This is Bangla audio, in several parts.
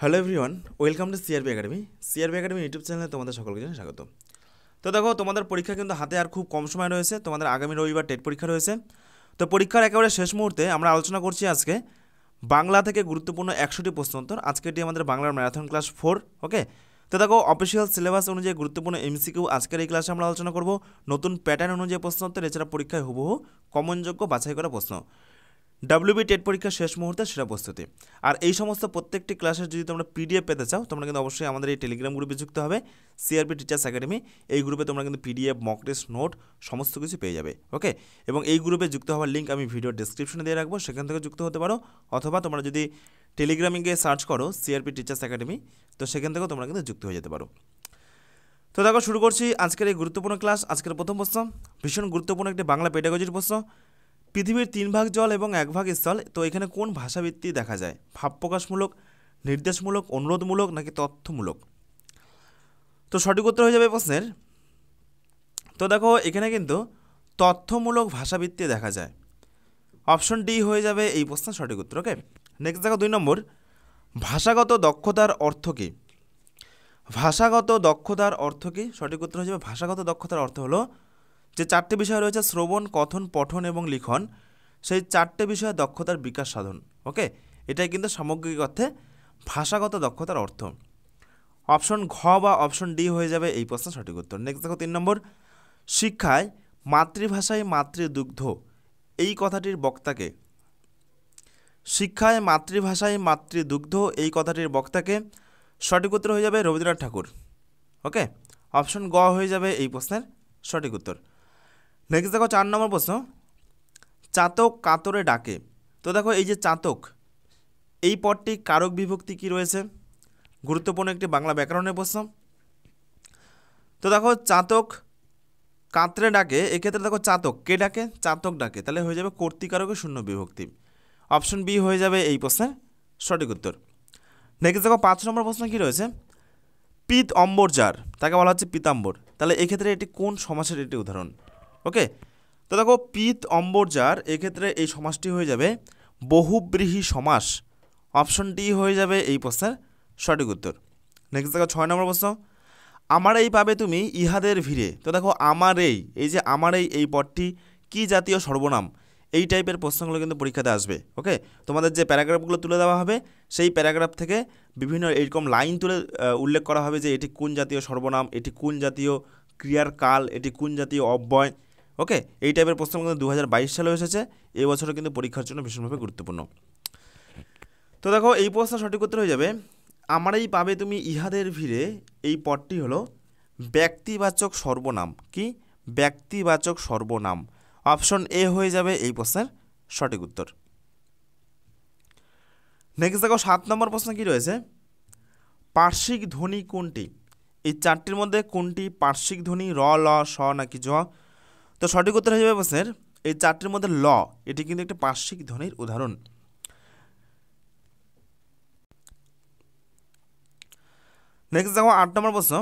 Hello everyone, welcome to CRB Academy. CRB Academy YouTube চ্যানেলে তোমাদের সকলকে জানাই স্বাগত। তো দেখো, তোমাদের পরীক্ষা কিন্তু হাতে আর খুব কম সময় রয়েছে। তোমাদের আগামী রবিবার টেট পরীক্ষা রয়েছে। তো পরীক্ষার একেবারে শেষ মুহূর্তে আমরা আলোচনা করছি আজকে বাংলা থেকে গুরুত্বপূর্ণ 100টি প্রশ্ন উত্তর। আজকে এটি আমাদের বাংলার ম্যারাথন ক্লাস 4। ওকে, তো দেখো, অফিসিয়াল সিলেবাস অনুযায়ী গুরুত্বপূর্ণ এমসিকিউ আজকের এই ক্লাসে আমরা আলোচনা করব। নতুন প্যাটার্ন অনুযায়ী প্রশ্ন উত্তর, এছাড়া পরীক্ষায় হুবহু কমনযোগ্য বাছাই করা প্রশ্ন, ডাব্লিউবি টেট পরীক্ষার শেষ মুহূর্তে সেরা প্রস্তুতি। আর এই সমস্ত প্রত্যেকটি ক্লাসের যদি তোমরা পিডিএফ পেতে চাও, তোমরা কিন্তু অবশ্যই আমাদের এই টেলিগ্রাম গ্রুপে যুক্ত হবে, সিআরপি টিচার্স একাডেমি। এই গ্রুপে তোমরা কিন্তু পিডিএফ, মক টেস্ট, নোট সমস্ত কিছু পেয়ে যাবে। ওকে, এবং এই গ্রুপে যুক্ত হওয়ার লিঙ্ক আমি ভিডিও ডেসক্রিপশনে দিয়ে রাখবো, সেখান থেকে যুক্ত হতে পারো। অথবা তোমরা যদি টেলিগ্রামে গিয়ে সার্চ করো সিআরপি টিচার্স একাডেমি, তো সেখান থেকেও তোমরা কিন্তু যুক্ত হয়ে যেতে পারো। তো দেখো, শুরু করছি আজকের এই গুরুত্বপূর্ণ ক্লাস। আজকের প্রথম প্রশ্ন ভীষণ গুরুত্বপূর্ণ একটি বাংলা পেডাগজির প্রশ্ন। পৃথিবীর 3 ভাগ জল এবং 1 ভাগ স্থল, তো এখানে কোন ভাষাভিত্তি দেখা যায়? ভাব প্রকাশমূলক, নির্দেশমূলক, অনুরোধমূলক নাকি তথ্যমূলক? তো সঠিক উত্তর হয়ে যাবে প্রশ্নের। তো দেখো, এখানে কিন্তু তথ্যমূলক ভাষাভিত্তি দেখা যায়। অপশন ডি হয়ে যাবে এই প্রশ্নের সঠিক উত্তর। ওকে, নেক্সট দেখো 2 নম্বর, ভাষাগত দক্ষতার অর্থ কী? ভাষাগত দক্ষতার অর্থ কী? সঠিক উত্তর হয়ে যাবে ভাষাগত দক্ষতার অর্থ হলো যে 4টে বিষয় রয়েছে, শ্রবণ, কথন, পঠন এবং লিখন, সেই 4টে বিষয়ে দক্ষতার বিকাশ সাধন। ওকে, এটাই কিন্তু সামগ্রিক অর্থে ভাষাগত দক্ষতার অর্থ। অপশন ঘ বা অপশন ডি হয়ে যাবে এই প্রশ্নের সঠিক উত্তর। নেক্সট দেখো 3 নম্বর, শিক্ষায় মাতৃভাষায় মাতৃদুগ্ধ, এই কথাটির বক্তাকে? শিক্ষায় মাতৃভাষায় মাতৃদুগ্ধ, এই কথাটির বক্তাকে? সঠিক উত্তর হয়ে যাবে রবীন্দ্রনাথ ঠাকুর। ওকে, অপশন গ হয়ে যাবে এই প্রশ্নের সঠিক উত্তর। নেক্সট দেখো 4 নম্বর প্রশ্ন, চাতক কাতরে ডাকে, তো দেখো এই যে চাতক, এই পদটি কারক বিভক্তি কি রয়েছে? গুরুত্বপূর্ণ একটি বাংলা ব্যাকরণের প্রশ্ন। তো দেখো, চাতক কাতরে ডাকে, এক্ষেত্রে দেখো চাতক কে ডাকে? চাতক ডাকে, তাহলে হয়ে যাবে কর্তৃকারকের শূন্য বিভক্তি। অপশন বি হয়ে যাবে এই প্রশ্নের সঠিক উত্তর। নেক্সট দেখো 5 নম্বর প্রশ্ন কি রয়েছে, পিত অম্বর যার, তাকে বলা হচ্ছে পিতাম্বর, তাহলে এক্ষেত্রে এটি কোন সমাসের একটি উদাহরণ? ওকে, তো দেখো, পিত অম্বর যার, এক্ষেত্রে এই সমাসটি হয়ে যাবে বহুব্রীহি সমাস। অপশন ডি হয়ে যাবে এই প্রশ্নের সঠিক উত্তর। নেক্সট দেখো 6 নম্বর প্রশ্ন, আমার এই পাবে তুমি ইহাদের ভিড়ে, তো দেখো আমার এই যে আমার এই পদটি কি জাতীয় সর্বনাম? এই টাইপের প্রশ্নগুলো কিন্তু পরীক্ষাতে আসবে। ওকে, তোমাদের যে প্যারাগ্রাফগুলো তুলে দেওয়া হবে, সেই প্যারাগ্রাফ থেকে বিভিন্ন এইরকম লাইন তুলে উল্লেখ করা হবে যে এটি কোন জাতীয় সর্বনাম, এটি কোন জাতীয় ক্রিয়ার কাল, এটি কোন জাতীয় অব্যয়। ওকে, এই টাইপের প্রশ্ন কিন্তু 2022 সালে এসেছে, এবছরও কিন্তু পরীক্ষার জন্য ভীষণভাবে গুরুত্বপূর্ণ। তো দেখো, এই প্রশ্ন সঠিক উত্তর হয়ে যাবে আমারই পাবে তুমি ইহাদের ভিড়ে, এই পদটি হলো ব্যক্তিবাচক সর্বনাম। কি? ব্যক্তিবাচক সর্বনাম। অপশন এ হয়ে যাবে এই প্রশ্নের সঠিক উত্তর। নেক্সট দেখো 7 নম্বর প্রশ্ন কি রয়েছে, পার্শ্বিক ধ্বনি কোনটি? এই 4টির মধ্যে কোনটি পার্শ্বিক ধ্বনি? র, ল, স নাকি জ? তো সঠিক উত্তর হয়ে যাবে প্রশ্নের এই 4টির মধ্যে ল, এটি কিন্তু একটি পার্শ্বিক ধ্বনির উদাহরণ। নেক্সট দেখো 8 নম্বর প্রশ্ন,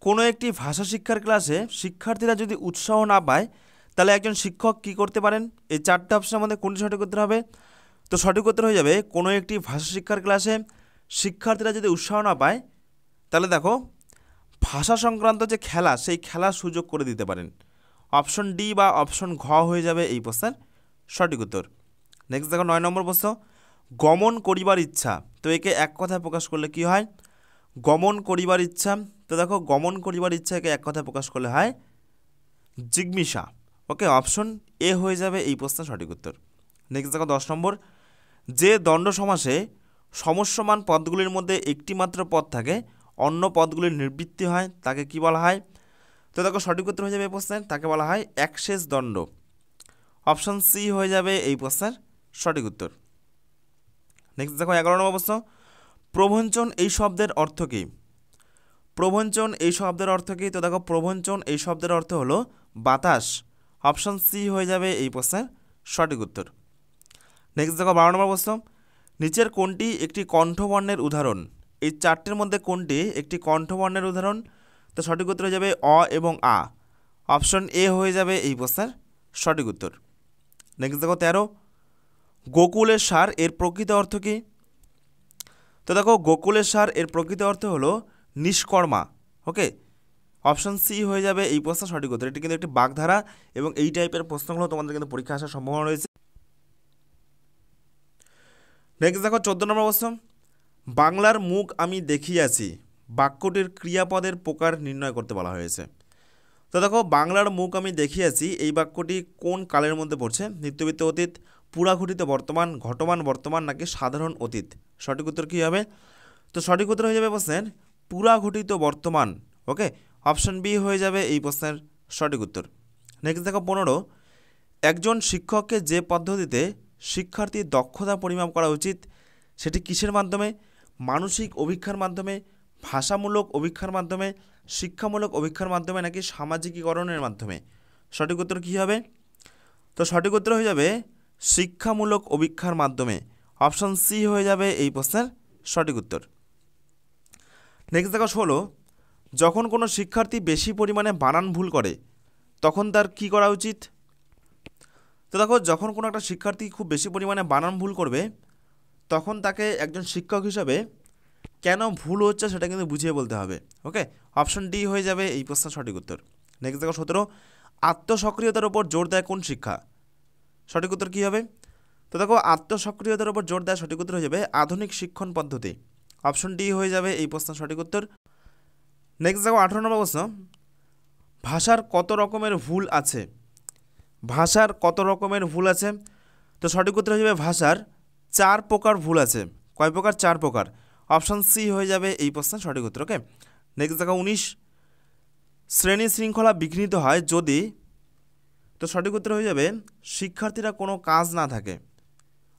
কোনো একটি ভাষা শিক্ষার ক্লাসে শিক্ষার্থীরা যদি উৎসাহ না পায়, তাহলে একজন শিক্ষক কি করতে পারেন? এই 4টে অপশনের মধ্যে কোনটি সঠিক উত্তর হবে? তো সঠিক উত্তর হয়ে যাবে কোনো একটি ভাষা শিক্ষার ক্লাসে শিক্ষার্থীরা যদি উৎসাহ না পায়, তাহলে দেখো ভাষা সংক্রান্ত যে খেলা, সেই খেলার সুযোগ করে দিতে পারেন। অপশন ডি বা অপশন ঘ হয়ে যাবে এই প্রশ্নের সঠিক উত্তর। নেক্সট দেখো 9 নম্বর প্রশ্ন, গমন করিবার ইচ্ছা, তো একে এক কথায় প্রকাশ করলে কি হয়? গমন করিবার ইচ্ছা, তো দেখো গমন করিবার ইচ্ছাকে এক কথায় প্রকাশ করলে হয় জিজ্ঞাসা। ওকে, অপশন এ হয়ে যাবে এই প্রশ্নের সঠিক উত্তর। নেক্সট দেখো 10 নম্বর, যে দ্বন্দ্ব সমাসে সমস্যমান পদগুলির মধ্যে একটি মাত্র পদ থাকে, অন্য পদগুলির নিবৃত্তি হয়, তাকে কি বলা হয়? তো দেখো সঠিক উত্তর হয়ে যাবে এই প্রশ্নের, তাকে বলা হয় একশেষ দ্বন্দ্ব। অপশন সি হয়ে যাবে এই প্রশ্নের সঠিক উত্তর। নেক্সট দেখো 11 নম্বর প্রশ্ন, প্রবঞ্চন এই শব্দের অর্থ কী? প্রবঞ্চন এই শব্দের অর্থ কী? তো দেখো প্রবঞ্চন এই শব্দের অর্থ হলো বাতাস। অপশন সি হয়ে যাবে এই প্রশ্নের সঠিক উত্তর। নেক্সট দেখো 12 নম্বর প্রশ্ন, নিচের কোনটি একটি কণ্ঠবর্ণের উদাহরণ? এই 4টির মধ্যে কোনটি একটি কণ্ঠবর্ণের উদাহরণ? তো সঠিক উত্তর হয়ে যাবে অ এবং আ। অপশন এ হয়ে যাবে এই প্রশ্নের সঠিক উত্তর। নেক্সট দেখো 13, গোকুলের সার এর প্রকৃত অর্থ কী? তো দেখো গোকুলের সার এর প্রকৃত অর্থ হলো নিষ্কর্মা। ওকে, অপশন সি হয়ে যাবে এই প্রশ্ন সঠিক উত্তর। এটি কিন্তু একটি বাগধারা এবং এই টাইপের প্রশ্নগুলো তোমাদের কিন্তু পরীক্ষা আসার সম্ভাবনা রয়েছে। নেক্সট দেখো 14 নম্বর প্রশ্ন, বাংলার মুখ আমি দেখিয়াছি বাক্যটির ক্রিয়াপদের প্রকার নির্ণয় করতে বলা হয়েছে। তো দেখো বাংলার মুখ আমি দেখিয়াছি এই বাক্যটি কোন কালের মধ্যে পড়ছে? নিত্যবিত্ত অতীত, পুরাঘটিত বর্তমান, ঘটমান বর্তমান নাকি সাধারণ অতীত? সঠিক উত্তর কী হবে? তো সঠিক উত্তর হয়ে যাবে প্রশ্নের পুরাঘটিত বর্তমান। ওকে, অপশন বি হয়ে যাবে এই প্রশ্নের সঠিক উত্তর। নেক্সট দেখো 15, একজন শিক্ষককে যে পদ্ধতিতে শিক্ষার্থীর দক্ষতা পরিমাপ করা উচিত সেটি কিসের মাধ্যমে? মানসিক অভীক্ষার মাধ্যমে, ভাষামূলক অভীক্ষার মাধ্যমে, শিক্ষামূলক অভীক্ষার মাধ্যমে নাকি সামাজিকীকরণের মাধ্যমে? সঠিক উত্তর কী হবে? তো সঠিক উত্তর হয়ে যাবে শিক্ষামূলক অভীক্ষার মাধ্যমে। অপশন সি হয়ে যাবে এই প্রশ্নের সঠিক উত্তর। নেক্সট দেখো 16, যখন কোনো শিক্ষার্থী বেশি পরিমাণে বানান ভুল করে তখন তার কি করা উচিত? তো দেখো যখন কোনো একটা শিক্ষার্থী খুব বেশি পরিমাণে বানান ভুল করবে তখন তাকে একজন শিক্ষক হিসাবে কেন ভুল হচ্ছে সেটা কিন্তু বুঝিয়ে বলতে হবে। ওকে, অপশন ডি হয়ে যাবে এই প্রশ্নের সঠিক উত্তর। নেক্সট দেখো 17, আত্মসক্রিয়তার উপর জোর দেয় কোন শিক্ষা? সঠিক উত্তর কী হবে? তো দেখো আত্মসক্রিয়তার উপর জোর দেয় সঠিক উত্তর হয়ে যাবে আধুনিক শিক্ষণ পদ্ধতি। অপশন ডি হয়ে যাবে এই প্রশ্নের সঠিক উত্তর। নেক্সট দেখো 18 নম্বর প্রশ্ন, ভাষার কত রকমের ভুল আছে? ভাষার কত রকমের ভুল আছে? তো সঠিক উত্তর হয়ে যাবে ভাষার 4 প্রকার ভুল আছে। কয় প্রকার? 4 প্রকার। অপশন সি হয়ে যাবে এই প্রশ্নের সঠিক উত্তর। ওকে, নেক্সট দেখো 19, শ্রেণী শৃঙ্খলা বিঘ্নিত হয় যদি? তো সঠিক উত্তর হয়ে যাবে শিক্ষার্থীরা কোনো কাজ না থাকে।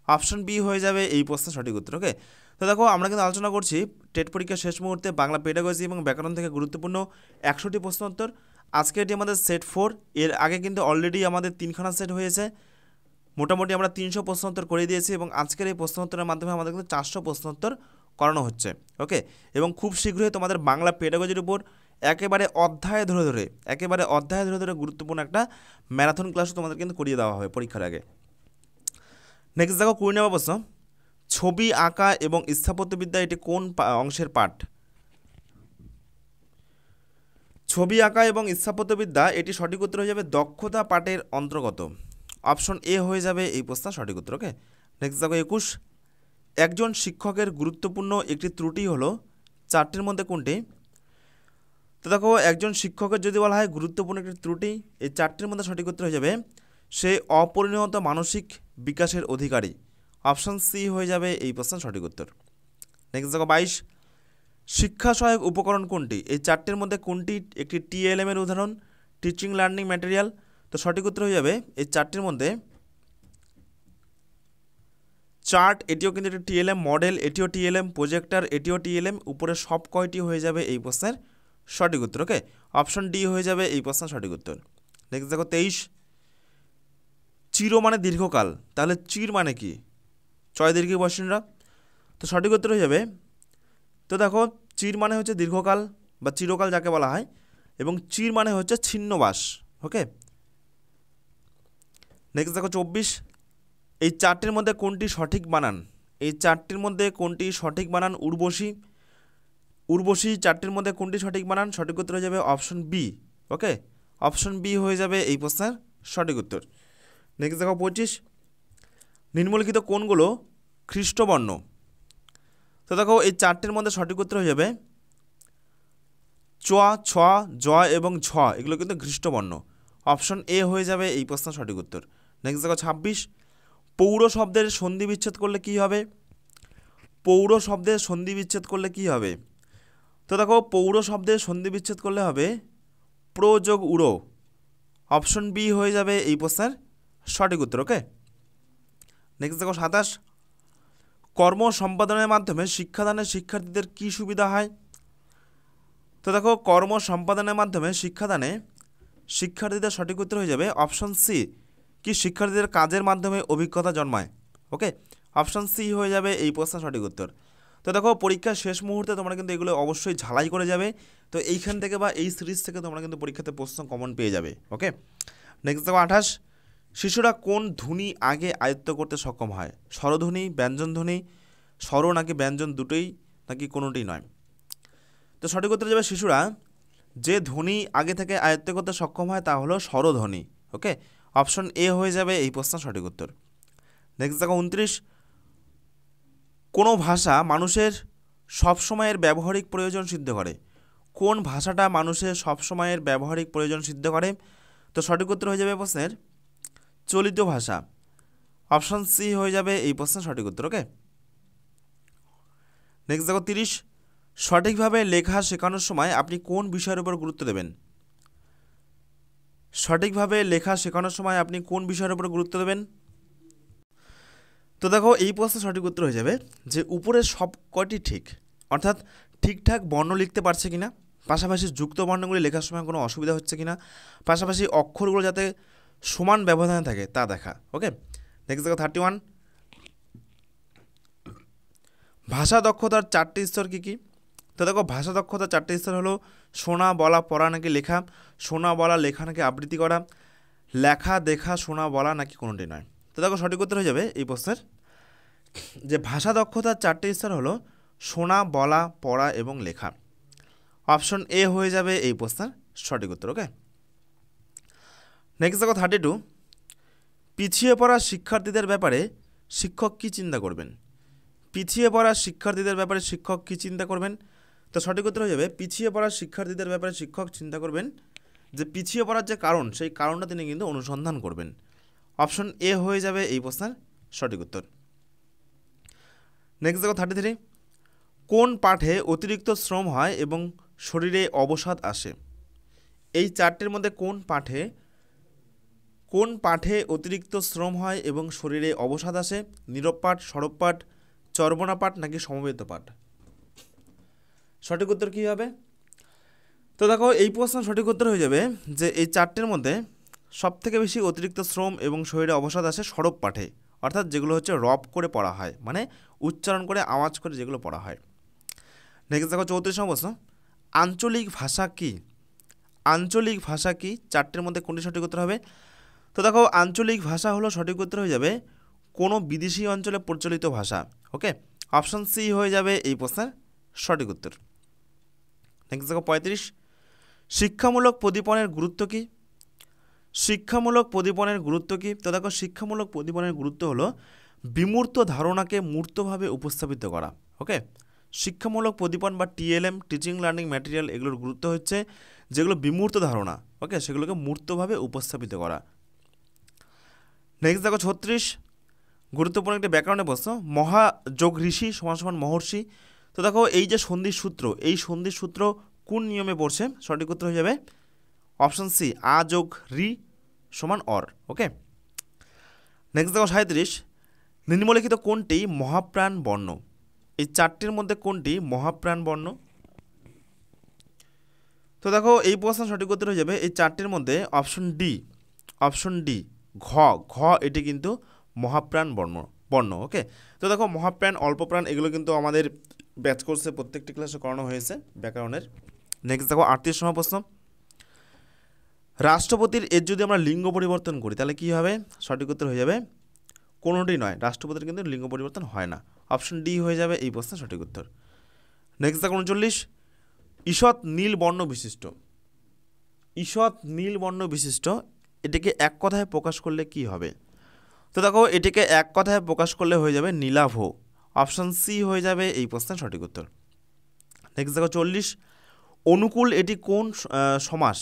অপশন বি হয়ে যাবে এই প্রশ্নের সঠিক উত্তর। ওকে, তো দেখো আমরা কিন্তু আলোচনা করছি টেট পরীক্ষার শেষ মুহূর্তে বাংলা পেডাগজি এবং ব্যাকরণ থেকে গুরুত্বপূর্ণ 100টি প্রশ্ন উত্তর। আজকে এটি আমাদের সেট 4। এর আগে কিন্তু অলরেডি আমাদের 3খানা সেট হয়েছে। মোটামুটি আমরা 300 প্রশ্ন উত্তর করে দিয়েছি এবং আজকের এই প্রশ্ন উত্তরের মাধ্যমে আমাদের কিন্তু 400 প্রশ্ন উত্তর করানো হচ্ছে। ওকে, এবং খুব শীঘ্রই তোমাদের বাংলা পেডাগজির উপর একেবারে অধ্যায় ধরে ধরে গুরুত্বপূর্ণ একটা ম্যারাথন ক্লাসও তোমাদের কিন্তু করিয়ে দেওয়া হবে পরীক্ষার আগে। নেক্সট দেখো 20 নম্বর প্রশ্ন, ছবি আঁকা এবং স্থাপত্যবিদ্যা এটি কোন অংশের পাঠ? ছবি আঁকা এবং স্থাপত্যবিদ্যা এটি সঠিক উত্তর হয়ে যাবে দক্ষতা পাঠের অন্তর্গত। অপশন এ হয়ে যাবে এই প্রশ্ন সঠিক উত্তর। ওকে, নেক্সট দেখো 21, একজন শিক্ষকের গুরুত্বপূর্ণ একটি ত্রুটি হলো 4টির মধ্যে কোনটি? তো দেখো একজন শিক্ষকের যদি বলা হয় গুরুত্বপূর্ণ একটি ত্রুটি, এই 4টির মধ্যে সঠিক উত্তর হয়ে যাবে সে অপরিণত মানসিক বিকাশের অধিকারী। অপশন সি হয়ে যাবে এই প্রশ্নের সঠিক উত্তর। নেক্সট দেখো 22, শিক্ষা সহায়ক উপকরণ কোনটি? এই 4টির মধ্যে কোনটি একটি টিএলএম এর উদাহরণ? Teaching learning material. তো সঠিক উত্তর হয়ে যাবে এই 4টির মধ্যে চার্ট, এটিও কিন্তু একটি টিএলএম, মডেল এটিও টিএলএম, প্রজেক্টর এটিও টিএলএম, উপরে সব কয়টি হয়ে যাবে এই প্রশ্নের সঠিক উত্তর। ওকে, অপশন ডি হয়ে যাবে এই প্রশ্নের সঠিক উত্তর। নেক্সট দেখো 23, চির মানে দীর্ঘকাল, তাহলে চির মানে কি? চয় দীর্ঘী বসিনরা। তো সঠিক উত্তর হয়ে যাবে, তো দেখো চির মানে হচ্ছে দীর্ঘকাল বা চিরকাল যাকে বলা হয়, এবং চির মানে হচ্ছে ছিন্নবাস। ওকে, নেক্সট দেখো 24, এই 4টির মধ্যে কোনটি সঠিক বানান? এই 4টির মধ্যে কোনটি সঠিক বানান? উর্বশী 4টির মধ্যে কোনটি সঠিক বানান? সঠিক উত্তর হয়ে যাবে অপশন বি। ওকে, অপশন বি হয়ে যাবে এই প্রশ্নের সঠিক উত্তর। নেক্সট দেখো 25, নিম্নলিখিত কোনগুলো খ্রিস্টবর্ণ? তো দেখো এই 4টির মধ্যে সঠিক উত্তর হয়ে যাবে চ, ছ, জ এবং ঝ, এগুলো কিন্তু খ্রিস্টবর্ণ। অপশন এ হয়ে যাবে এই প্রশ্নের সঠিক উত্তর। নেক্সট দেখো 26, পৌর শব্দের সন্ধি বিচ্ছেদ করলে কী হবে? পৌর শব্দের সন্ধি বিচ্ছেদ করলে কী হবে? তো দেখো পৌর শব্দের সন্ধি বিচ্ছেদ করলে হবে প্র যোগ উড়ো। অপশন বি হয়ে যাবে এই প্রশ্নের সঠিক উত্তর। ওকে, নেক্সট দেখো 27, কর্ম সম্পাদনের মাধ্যমে শিক্ষাদানে শিক্ষার্থীদের কী সুবিধা হয়? তো দেখো কর্ম সম্পাদনের মাধ্যমে শিক্ষাদানে শিক্ষার্থীদের সঠিক উত্তর হয়ে যাবে অপশন সি, কি শিক্ষার্থীদের কাজের মাধ্যমে অভিজ্ঞতা জন্মায়। ওকে, অপশন সি হয়ে যাবে এই প্রশ্নের সঠিক উত্তর। তো দেখো পরীক্ষার শেষ মুহূর্তে তোমরা কিন্তু এগুলো অবশ্যই ঝালাই করে যাবে। তো এইখান থেকে বা এই সিরিজ থেকে তোমরা কিন্তু পরীক্ষাতে প্রশ্ন কমন পেয়ে যাবে। ওকে, নেক্সট দেখো 28, শিশুরা কোন ধ্বনি আগে আয়ত্ত করতে সক্ষম হয়? স্বরধ্বনি, ব্যঞ্জনধ্বনি, স্বর নাকি ব্যঞ্জন দুটোই নাকি কোনোটি নয়? তো সঠিক উত্তর যাবে শিশুরা যে ধ্বনি আগে থেকে আয়ত্ত করতে সক্ষম হয় তা হলো স্বরধ্বনি। ওকে, অপশন এ হয়ে যাবে এই প্রশ্নের সঠিক উত্তর। নেক্সট দেখো 29, কোনো ভাষা মানুষের সবসময়ের ব্যবহারিক প্রয়োজন সিদ্ধ করে? কোন ভাষাটা মানুষের সবসময়ের ব্যবহারিক প্রয়োজন সিদ্ধ করে? তো সঠিক উত্তর হয়ে যাবে প্রশ্নের চলিত ভাষা। অপশন সি হয়ে যাবে এই প্রশ্নের সঠিক উত্তর। ওকে, নেক্সট দেখো 30, সঠিকভাবে লেখা শেখানোর সময় আপনি কোন বিষয়ের উপর গুরুত্ব দেবেন? সঠিকভাবে লেখা শেখানোর সময় আপনি কোন বিষয়ের উপর গুরুত্ব দেবেন? তো দেখো এই প্রশ্নের সঠিক উত্তর হয়ে যাবে যে উপরের সব কয়টি ঠিক, অর্থাৎ ঠিকঠাক বর্ণ লিখতে পারছে কিনা, পাশাপাশি যুক্ত বর্ণগুলি লেখার সময় কোনো অসুবিধা হচ্ছে কিনা, পাশাপাশি অক্ষরগুলো যাতে সমান ব্যবধানে থাকে তা দেখা। ওকে, নেক্সট দেখো 31, ভাষা দক্ষতার 4টি স্তর কী কী? তো দেখো ভাষা দক্ষতার 4টি স্তর হলো শোনা, বলা, পড়া নাকি লেখা, শোনা, বলা, লেখা নাকি আবৃত্তি করা, লেখা, দেখা, শোনা, বলা নাকি কোনোটি নয়? তো দেখো সঠিক উত্তর হয়ে যাবে এই প্রশ্নের যে ভাষা দক্ষতার 4টি স্তর হলো শোনা, বলা, পড়া এবং লেখা। অপশন এ হয়ে যাবে এই প্রশ্নের সঠিক উত্তর। ওকে, নেক্সট দেখো 32, পিছিয়ে পড়া শিক্ষার্থীদের ব্যাপারে শিক্ষক কী চিন্তা করবেন? পিছিয়ে পড়া শিক্ষার্থীদের ব্যাপারে শিক্ষক কী চিন্তা করবেন? তো সঠিক উত্তর হয়ে যাবে পিছিয়ে পড়া শিক্ষার্থীদের ব্যাপারে শিক্ষক চিন্তা করবেন যে পিছিয়ে পড়ার যে কারণ সেই কারণটা তিনি কিন্তু অনুসন্ধান করবেন। অপশন এ হয়ে যাবে এই প্রশ্নের সঠিক উত্তর। নেক্সট দেখো 33, কোন পাঠে অতিরিক্ত শ্রম হয় এবং শরীরে অবসাদ আসে? এই 4টির মধ্যে কোন পাঠে অতিরিক্ত শ্রম হয় এবং শরীরে অবসাদ আসে? নীরব পাঠ, সরব পাঠ, চর্বণা পাঠ নাকি সমবেত পাঠ? সঠিক উত্তর কী হবে? তো দেখো এই প্রশ্ন সঠিক উত্তর হয়ে যাবে যে এই 4টির মধ্যে সবথেকে বেশি অতিরিক্ত শ্রম এবং শরীরে অবসাদ আসে সরব পাঠে, অর্থাৎ যেগুলো হচ্ছে রব করে পড়া হয়, মানে উচ্চারণ করে আওয়াজ করে যেগুলো পড়া হয়। নেক্সট দেখো 34 প্রশ্ন, আঞ্চলিক ভাষা কি? আঞ্চলিক ভাষা কি? 4টির মধ্যে কোনটি সঠিক উত্তর হবে? তো দেখো আঞ্চলিক ভাষা হলো সঠিক উত্তর হয়ে যাবে কোনো বিদেশি অঞ্চলে প্রচলিত ভাষা। ওকে, অপশন সি হয়ে যাবে এই প্রশ্নের সঠিক উত্তর। নেক্সট দেখো 35, শিক্ষামূলক প্রদীপনের গুরুত্ব কী? শিক্ষামূলক প্রদীপনের গুরুত্ব কী? তো দেখো শিক্ষামূলক প্রদীপনের গুরুত্ব হলো বিমূর্ত ধারণাকে মূর্তভাবে উপস্থাপিত করা। ওকে, শিক্ষামূলক প্রদীপন বা টিএলএম, টিচিং লার্নিং ম্যাটেরিয়াল, এগুলোর গুরুত্ব হচ্ছে যেগুলো বিমূর্ত ধারণা, ওকে, সেগুলোকে মূর্তভাবে উপস্থাপিত করা। নেক্সট দেখো 36, গুরুত্বপূর্ণ একটি ব্যাকরণের প্রশ্ন, মহাযোগ ঋষি সমান সমান মহর্ষি। তো দেখো এই যে সন্ধির সূত্র, এই সন্ধির সূত্র কোন নিয়মে পড়ছে? সঠিক উত্তর হয়ে যাবে অপশন সি, আ যোগ রি সমান অর। ওকে, নেক্সট দেখো 37, নিম্নলিখিত কোনটি মহাপ্রাণ বর্ণ? এই 4টির মধ্যে কোনটি মহাপ্রাণ বর্ণ? তো দেখো এই প্রশ্নের সঠিক উত্তর হয়ে যাবে এই 4টির মধ্যে অপশন ডি ঘ ঘ এটি কিন্তু মহাপ্রাণ বর্ণ। ওকে, তো দেখো মহাপ্রাণ, অল্পপ্রাণ এগুলো কিন্তু আমাদের ব্যাচ কোর্সে প্রত্যেকটি ক্লাসে করানো হয়েছে ব্যাকরণের। নেক্সট দেখো 38 প্রশ্ন, রাষ্ট্রপতির এর যদি আমরা লিঙ্গ পরিবর্তন করি তাহলে কী হবে? সঠিক উত্তর হয়ে যাবে কোনোটি নয়, রাষ্ট্রপতির কিন্তু লিঙ্গ পরিবর্তন হয় না। অপশন ডি হয়ে যাবে এই প্রশ্নের সঠিক উত্তর। নেক্সট দেখো 39, ঈষৎ নীল বর্ণ বিশিষ্ট। ঈষৎ নীল বর্ণ বিশিষ্ট এটিকে এক কথায় প্রকাশ করলে কি হবে? তো দেখো এটিকে এক কথায় প্রকাশ করলে হয়ে যাবে নীলাভ। অপশন সি হয়ে যাবে এই প্রশ্নের সঠিক উত্তর। নেক্সট দেখো 40, অনুকূল এটি কোন সমাস?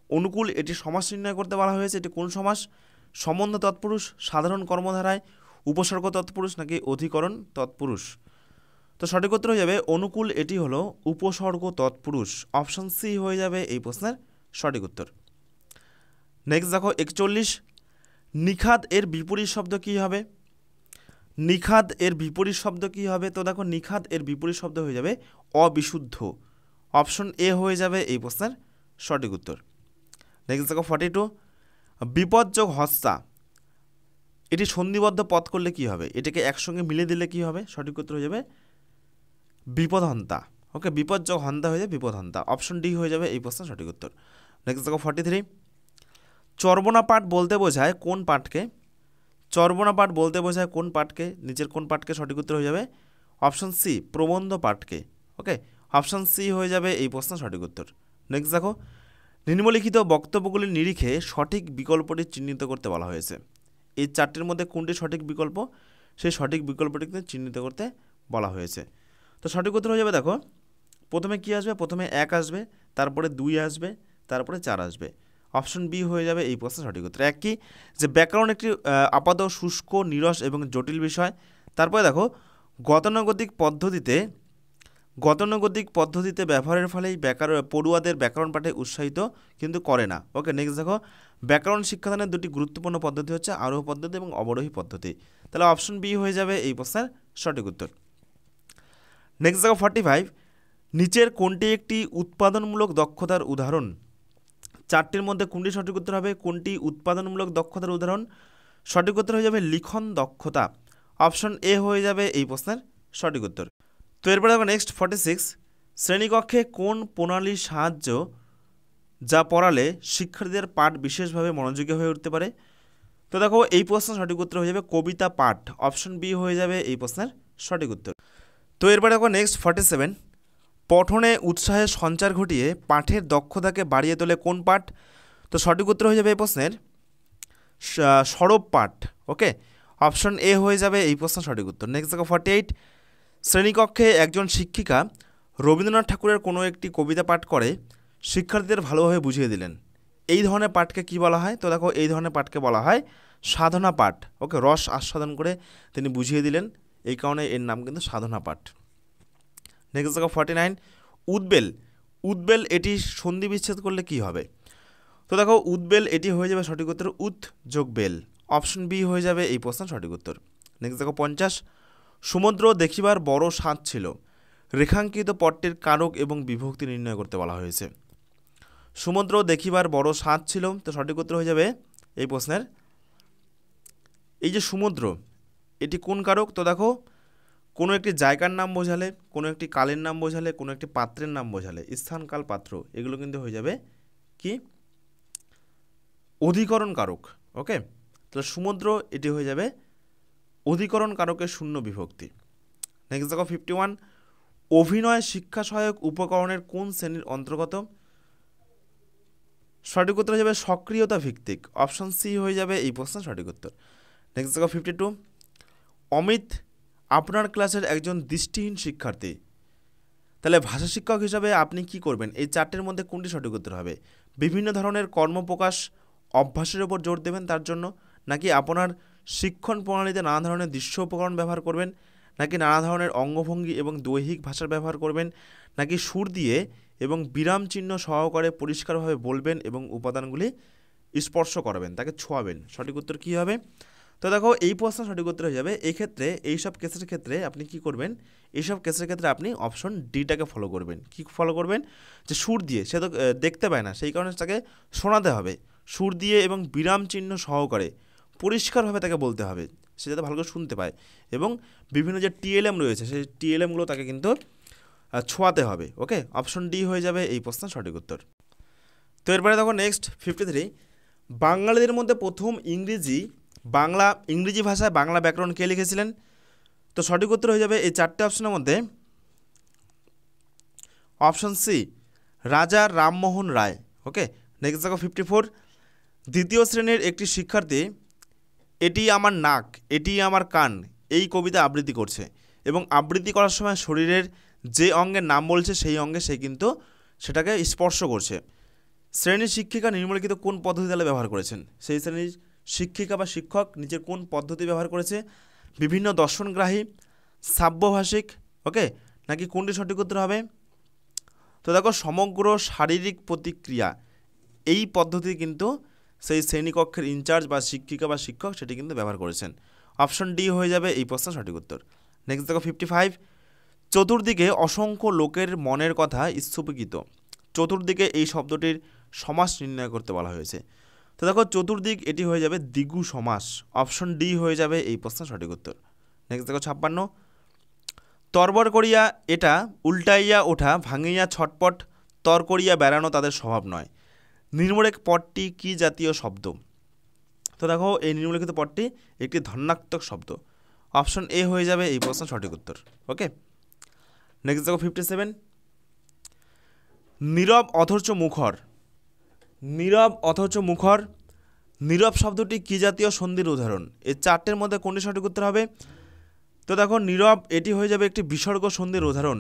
অনুকূল এটি সমাস নির্ণয় করতে বলা হয়েছে, এটি কোন সমাস? সম্বন্ধ তৎপুরুষ, সাধারণ কর্মধারায়, উপসর্গ তৎপুরুষ নাকি অধিকরণ তৎপুরুষ? তো সঠিক উত্তর হয়ে যাবে অনুকূল এটি হলো উপসর্গ তৎপুরুষ। অপশন সি হয়ে যাবে এই প্রশ্নের সঠিক উত্তর। নেক্সট দেখো 41, নিখাদ এর বিপরীত শব্দ কী হবে? নিখাদ এর বিপরীত শব্দ কী হবে? তো দেখো নিখাদ এর বিপরীত শব্দ হয়ে যাবে অবিশুদ্ধ। অপশন এ হয়ে যাবে এই প্রশ্নের সঠিক উত্তর। নেক্সট দেখো 42, বিপদযোগ হস্তা এটি সন্ধিবদ্ধ পদ করলে কি হবে? এটাকে একসঙ্গে মিলে দিলে কি হবে? সঠিক উত্তর হয়ে যাবে বিপদহন্তা। ওকে, বিপদযোগ হন্তা হয়ে যাবে বিপদহন্তা। অপশন ডি হয়ে যাবে এই প্রশ্নের সঠিক উত্তর। নেক্সট দেখো 43, চর্বণা পাঠ বলতে বোঝায় কোন পাঠকে? চর্বণা পাঠ বলতে বোঝায় কোন পাঠকে? নিচের কোন পাঠকে? সঠিক উত্তর হয়ে যাবে অপশন সি প্রবন্ধ পাঠকে। ওকে, অপশন সি হয়ে যাবে এই প্রশ্ন সঠিক উত্তর। নেক্সট দেখো, নিম্নলিখিত বক্তব্যগুলির নিরিখে সঠিক বিকল্পটি চিহ্নিত করতে বলা হয়েছে। এই চারটির মধ্যে কোনটি সঠিক বিকল্প, সেই সঠিক বিকল্পটিকে চিহ্নিত করতে বলা হয়েছে। তো সঠিক উত্তর হয়ে যাবে, দেখো প্রথমে কি আসবে, প্রথমে 1 আসবে, তারপরে 2 আসবে, তারপরে 4 আসবে। অপশন বি হয়ে যাবে এই প্রশ্নের সঠিক উত্তর। এক কি, যে ব্যাকরণ একটি আপাত, শুষ্ক, নিরস এবং জটিল বিষয়। তারপরে দেখো, গতানুগতিক পদ্ধতিতে ব্যবহারের ফলেই পড়ুয়াদের ব্যাকরণ পাঠে উৎসাহিত কিন্তু করে না। ওকে, নেক্সট দেখো, ব্যাকরণ শিক্ষাদানের দুটি গুরুত্বপূর্ণ পদ্ধতি হচ্ছে আরোহী পদ্ধতি এবং অবরোহী পদ্ধতি। তাহলে অপশন বি হয়ে যাবে এই প্রশ্নের সঠিক উত্তর। নেক্সট দেখো 45, নিচের কোনটি একটি উৎপাদনমূলক দক্ষতার উদাহরণ? চারটির মধ্যে কোনটি সঠিক উত্তর হবে? কোনটি উৎপাদনমূলক দক্ষতার উদাহরণ? সঠিক উত্তর হয়ে যাবে লিখন দক্ষতা। অপশন এ হয়ে যাবে এই প্রশ্নের সঠিক উত্তর। তো এরপরে দেখো নেক্সট 46, শ্রেণীকক্ষে কোন প্রণালীর সাহায্য যা পড়ালে শিক্ষার্থীদের পাঠ বিশেষভাবে মনোযোগী হয়ে উঠতে পারে? তো দেখো এই প্রশ্নের সঠিক উত্তর হয়ে যাবে কবিতা পাঠ। অপশন বি হয়ে যাবে এই প্রশ্নের সঠিক উত্তর। তো এরপরে দেখো নেক্সট 47, পঠনে উৎসাহের সঞ্চার ঘটিয়ে পাঠের দক্ষতাকে বাড়িয়ে তোলে কোন পাঠ? তো সঠিক উত্তর হয়ে যাবে এই প্রশ্নের সরব পাঠ। ওকে, অপশন এ হয়ে যাবে এই প্রশ্নের সঠিক উত্তর। নেক্সট দেখো 48, শ্রেণীকক্ষে একজন শিক্ষিকা রবীন্দ্রনাথ ঠাকুরের কোনো একটি কবিতা পাঠ করে শিক্ষার্থীদের ভালোভাবে বুঝিয়ে দিলেন। এই ধরনের পাঠকে কি বলা হয়? তো দেখো এই ধরনের পাঠকে বলা হয় সাধনা পাঠ। ওকে, রস আস্বাদন করে তিনি বুঝিয়ে দিলেন, এই কারণে এর নাম কিন্তু সাধনা পাঠ। নেক্সট দেখো 49, উদ্বেল এটি সন্ধি বিচ্ছেদ করলে কি হবে? তো দেখো উদ্বেল এটি হয়ে যাবে সঠিক উত্তর উৎ যোগ বেল। অপশন বি হয়ে যাবে এই প্রশ্নের সঠিক উত্তর। নেক্সট দেখো 50, সমুদ্র দেখিবার বড় স্বাদ ছিল, রেখাঙ্কিত পট্টের কারক এবং বিভক্তি নির্ণয় করতে বলা হয়েছে। সমুদ্র দেখিবার বড় স্বাদ ছিল, তো সঠিক উত্তর হয়ে যাবে এই প্রশ্নের এই যে সমুদ্র, এটি কোন কারক? তো দেখো কোনো একটি জায়গার নাম বোঝালে, কোনো একটি কালের নাম বোঝালে, কোনো একটি পাত্রের নাম বোঝালে, স্থান কাল পাত্র, এগুলো কিন্তু হয়ে যাবে কি অধিকরণ কারক। ওকে, তাহলে সমুদ্র এটি হয়ে যাবে অধিকরণ কারকের শূন্য বিভক্তি। নেক্সট দেখো 51, অভিনয় শিক্ষা সহায়ক উপকরণের কোন শ্রেণীর অন্তর্গত? সঠিক উত্তর হয়ে যাবে সক্রিয়তা ভিত্তিক। অপশন সি হয়ে যাবে এই প্রশ্নের সঠিক উত্তর। নেক্সট দেখো 52, অমিত আপনার ক্লাসের একজন দৃষ্টিহীন শিক্ষার্থী, তাহলে ভাষা শিক্ষক হিসাবে আপনি কি করবেন? এই চারটের মধ্যে কোনটি সঠিক উত্তর হবে? বিভিন্ন ধরনের কর্মপ্রকাশ অভ্যাসের উপর জোর দেবেন তার জন্য, নাকি আপনার শিক্ষণ প্রণালীতে নানা ধরনের দৃশ্য উপকরণ ব্যবহার করবেন, নাকি নানা ধরনের অঙ্গভঙ্গি এবং দৈহিক ভাষার ব্যবহার করবেন, নাকি সুর দিয়ে এবং বিরাম চিহ্ন সহকারে পরিষ্কারভাবে বলবেন এবং উপাদানগুলি স্পর্শ করাবেন, তাকে ছোঁয়াবেন? সঠিক উত্তর কী হবে? তো দেখো এই প্রশ্ন সঠিক উত্তর হয়ে যাবে এক্ষেত্রে, এইসব কেসের ক্ষেত্রে আপনি কি করবেন? এইসব কেসের ক্ষেত্রে আপনি অপশন ডিটাকে ফলো করবেন। কি ফলো করবেন? যে সুর দিয়ে, সে তো দেখতে পায় না, সেই কারণে তাকে শোনাতে হবে, সুর দিয়ে এবং বিরাম চিহ্ন সহকারে পরিষ্কারভাবে তাকে বলতে হবে, সে যাতে ভালো করে শুনতে পায়, এবং বিভিন্ন যে টিএলএম রয়েছে সেই টিএলএমগুলো তাকে কিন্তু ছোঁয়াতে হবে। ওকে, অপশন ডি হয়ে যাবে এই প্রশ্নের সঠিক উত্তর। তো এরপরে দেখো নেক্সট 53, বাঙালিদের মধ্যে প্রথম ইংরেজি ভাষায় বাংলা ব্যাকরণ কে লিখেছিলেন? তো সঠিক উত্তর হয়ে যাবে এই চারটে অপশনের মধ্যে অপশন সি রাজা রামমোহন রায়। ওকে, নেক্সট দেখো 54, দ্বিতীয় শ্রেণীর একটি শিক্ষার্থী এটি আমার নাক, এটি আমার কান এই কবিতা আবৃত্তি করছে, এবং আবৃত্তি করার সময় শরীরের যে অঙ্গের নাম বলছে সেই অঙ্গে সে কিন্তু সেটাকে স্পর্শ করছে। শ্রেণীর শিক্ষিকা নিম্নলিখিত কোন পদ্ধতি তাহলে ব্যবহার করেছেন? সেই শ্রেণীর শিক্ষিকা বা শিক্ষক নিজের কোন পদ্ধতি ব্যবহার করেছে? বিভিন্ন দর্শনগ্রাহী, সাব্যভাষিক, ওকে, নাকি কোনটি সঠিক উত্তর হবে? তো দেখো সমগ্র শারীরিক প্রতিক্রিয়া এই পদ্ধতি কিন্তু সেই শ্রেণীকক্ষের ইনচার্জ বা শিক্ষিকা বা শিক্ষক সেটি কিন্তু ব্যবহার করেছেন। অপশন ডি হয়ে যাবে এই প্রশ্নের সঠিক উত্তর। নেক্সট দেখো 55, চতুর্দিকে অসংখ্য লোকের মনের কথা স্থূপিত, চতুর্দিকে এই শব্দটির সমাস নির্ণয় করতে বলা হয়েছে। তো দেখো চতুর্দিক এটি হয়ে যাবে দ্বিগু সমাস। অপশন ডি হয়ে যাবে এই প্রশ্নের সঠিক উত্তর। নেক্সট দেখো 56, তরবর করিয়া এটা উল্টাইয়া ওঠা ভাঙিয়া ছটপট তর করিয়া বেড়ানো তাদের স্বভাব নয়, নির্মূলেখ পদটি কি জাতীয় শব্দ? তো দেখো এই নিম্নলিখিত পদটি একটি ধন্যাত্মক শব্দ। অপশন এ হয়ে যাবে এই প্রশ্ন সঠিক উত্তর। ওকে, নেক্সট দেখো 57, নীরব অথচ মুখর। নীরব অথচ মুখর, নীরব শব্দটি কী জাতীয় সন্ধির উদাহরণ? এই চারটের মধ্যে কোনটি সঠিক উত্তর হবে? তো দেখো নীরব এটি হয়ে যাবে একটি বিসর্গ সন্ধির উদাহরণ।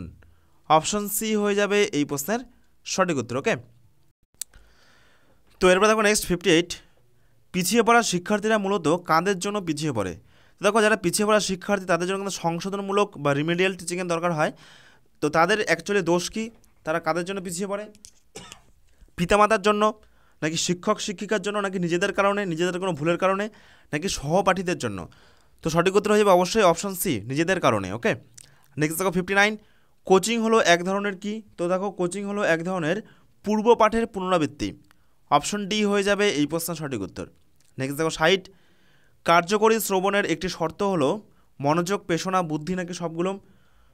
অপশন সি হয়ে যাবে এই প্রশ্নের সঠিক উত্তর। ওকে, তো এরপর দেখো নেক্সট 58, পিছিয়ে পড়া শিক্ষার্থীরা মূলত কাদের জন্য পিছিয়ে পড়ে? দেখো যারা পিছিয়ে পড়া শিক্ষার্থী তাদের জন্য কিন্তু সংশোধনমূলক বা রিমেডিয়াল টিচিংয়ের দরকার হয়। তো তাদের অ্যাকচুয়ালি দোষ কী? তারা কাদের জন্য পিছিয়ে পড়ে? পিতামাতার জন্য, নাকি শিক্ষক শিক্ষিকার জন্য, নাকি নিজেদের কারণে, নিজেদের কোনো ভুলের কারণে, নাকি সহপাঠীদের জন্য? তো সঠিক উত্তর হয়ে যাবে অবশ্যই অপশন সি, নিজেদের কারণে। ওকে, নেক্সট দেখো 59, কোচিং হলো এক ধরনের কি? তো দেখো কোচিং হলো এক ধরনের পূর্ব পাঠের পুনরাবৃত্তি। অপশন ডি হয়ে যাবে এই প্রশ্নের সঠিক উত্তর। নেক্সট দেখো 60, কার্যকরী শ্রবণের একটি শর্ত হলো মনোযোগ, পেশনা, বুদ্ধি, নাকি সবগুলো?